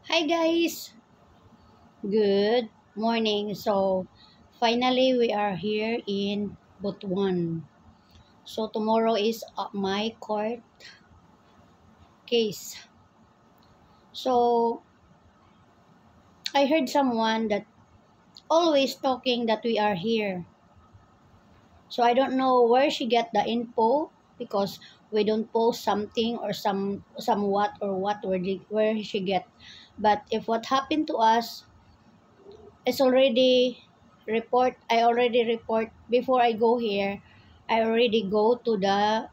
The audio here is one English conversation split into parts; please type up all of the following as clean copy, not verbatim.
Hi guys, good morning. So finally we are here in Butuan. So tomorrow is my court case. So I heard someone that always talking that we are here. So I don't know where she get the info because we don't post something or somewhat or what where she get. But if what happened to us is already I already report before I go here. I already go to the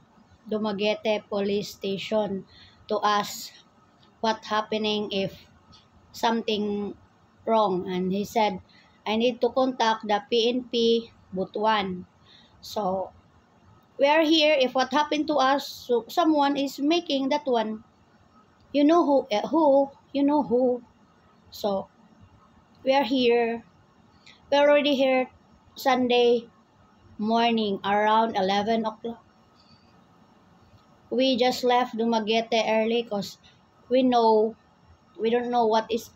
Dumaguete police station to ask what happening if something wrong, and he said I need to contact the PNP Butuan. So we are here if what happened to us, so someone is making that one, you know who. So we are here. We're already here Sunday morning around 11 o'clock. We just left Dumaguete early because we don't know what is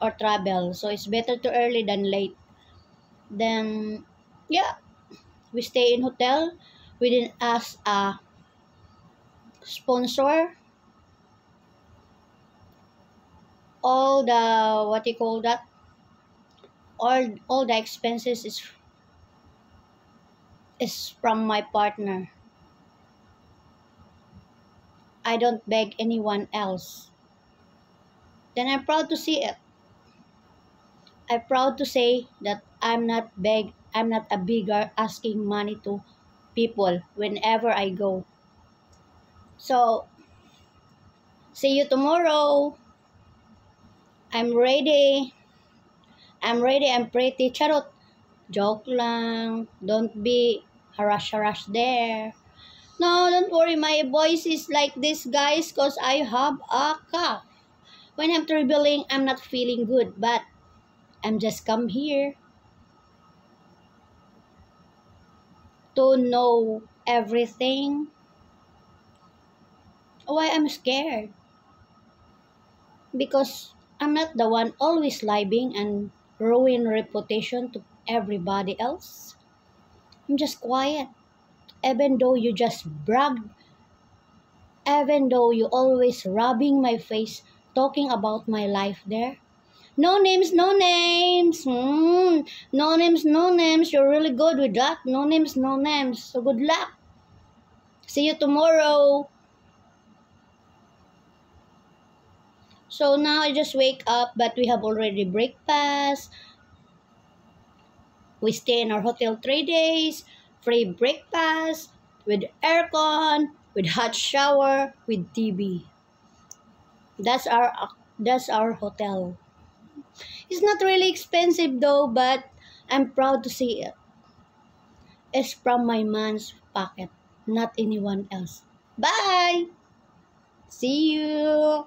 our travel. So it's better to early than late. Then, yeah, we stay in hotel. We didn't ask a sponsor. All the, what you call that? All the expenses is from my partner. I don't beg anyone else. Then I'm proud to see it. I'm proud to say that I'm not a beggar asking money to people whenever I go. So, see you tomorrow. I'm ready. I'm pretty. Charot. Joke lang. Don't be harass there. No, don't worry. My voice is like this, guys, because I have a cough. When I'm traveling, I'm not feeling good, but I'm just come here to know everything. Why I'm scared? Because I'm not the one always lying and ruin reputation to everybody else. I'm just quiet. Even though you just brag, even though you always rubbing my face, talking about my life there. No names, no names. No names, no names. You're really good with that. No names, no names. So good luck. See you tomorrow. So now I just wake up, but we have already breakfast. We stay in our hotel 3 days, free breakfast, with aircon, with hot shower, with TV. That's our hotel. It's not really expensive though, but I'm proud to see it. It's from my man's pocket, not anyone else. Bye! See you!